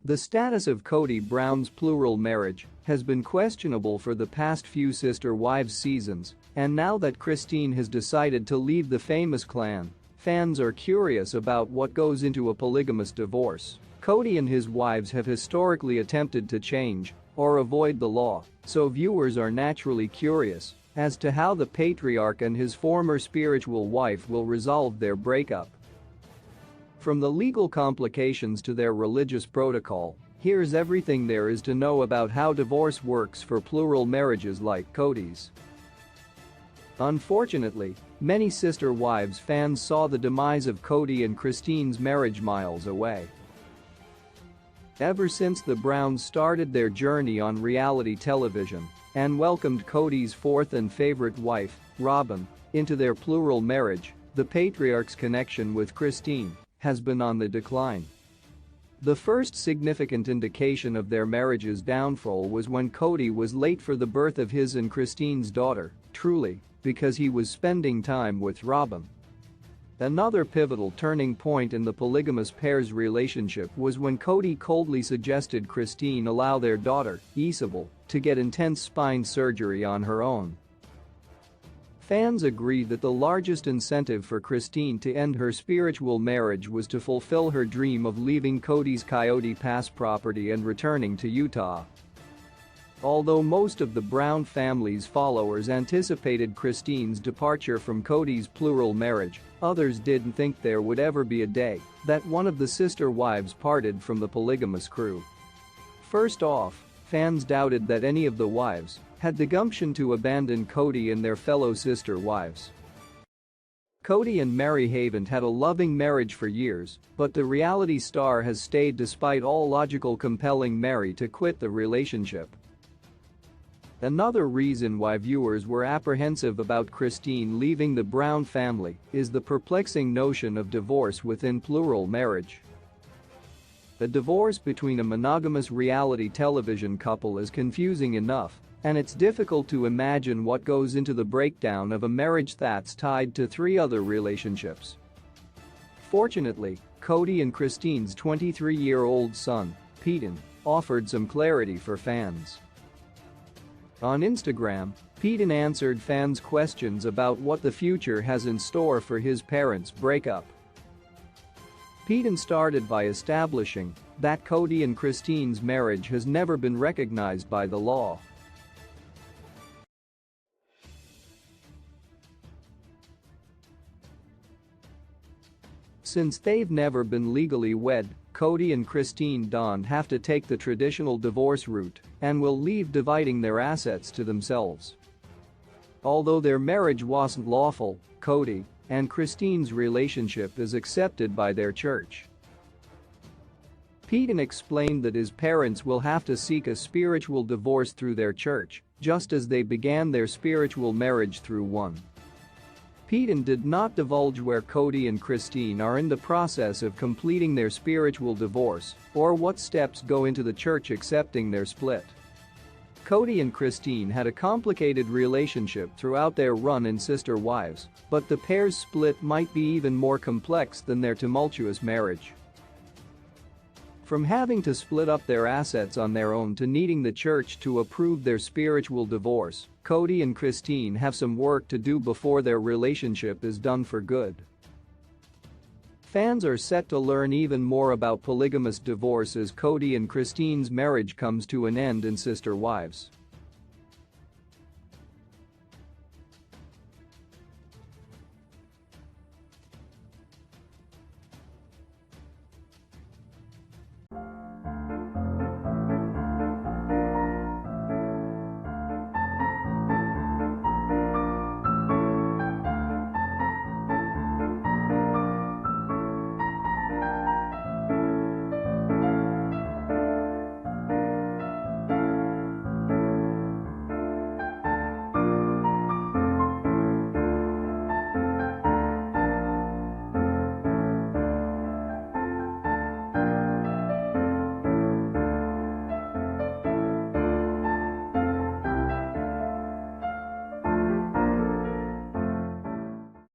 The status of Kody Brown's plural marriage has been questionable for the past few Sister Wives seasons, and now that Christine has decided to leave the famous clan, fans are curious about what goes into a polygamous divorce. Kody and his wives have historically attempted to change or avoid the law, so viewers are naturally curious as to how the patriarch and his former spiritual wife will resolve their breakup. From the legal complications to their religious protocol, here's everything there is to know about how divorce works for plural marriages like Kody's. Unfortunately, many Sister Wives fans saw the demise of Kody and Christine's marriage miles away. Ever since the Browns started their journey on reality television and welcomed Kody's fourth and favorite wife, Robyn, into their plural marriage, the patriarch's connection with Christine has been on the decline. The first significant indication of their marriage's downfall was when Kody was late for the birth of his and Christine's daughter, Truly, because he was spending time with Robyn. Another pivotal turning point in the polygamous pair's relationship was when Kody coldly suggested Christine allow their daughter, Isabel, to get intense spine surgery on her own. Fans agree that the largest incentive for Christine to end her spiritual marriage was to fulfill her dream of leaving Kody's Coyote Pass property and returning to Utah. Although most of the Brown family's followers anticipated Christine's departure from Kody's plural marriage, others didn't think there would ever be a day that one of the Sister Wives parted from the polygamous crew. First off, fans doubted that any of the wives had the gumption to abandon Kody and their fellow Sister Wives. Kody and Meri haven't had a loving marriage for years, but the reality star has stayed despite all logical compelling Meri to quit the relationship. Another reason why viewers were apprehensive about Christine leaving the Brown family is the perplexing notion of divorce within plural marriage. A divorce between a monogamous reality television couple is confusing enough, and it's difficult to imagine what goes into the breakdown of a marriage that's tied to three other relationships. Fortunately, Kody and Christine's 23-year-old son, Peyton, offered some clarity for fans. On Instagram, Peyton answered fans' questions about what the future has in store for his parents' breakup. Peyton started by establishing that Kody and Christine's marriage has never been recognized by the law. Since they've never been legally wed, Kody and Christine don't have to take the traditional divorce route and will leave dividing their assets to themselves. Although their marriage wasn't lawful, Kody and Christine's relationship is accepted by their church. Peyton explained that his parents will have to seek a spiritual divorce through their church, just as they began their spiritual marriage through one. Peyton did not divulge where Kody and Christine are in the process of completing their spiritual divorce or what steps go into the church accepting their split. Kody and Christine had a complicated relationship throughout their run in Sister Wives, but the pair's split might be even more complex than their tumultuous marriage. From having to split up their assets on their own to needing the church to approve their spiritual divorce, Kody and Christine have some work to do before their relationship is done for good. Fans are set to learn even more about polygamous divorce as Kody and Christine's marriage comes to an end in Sister Wives.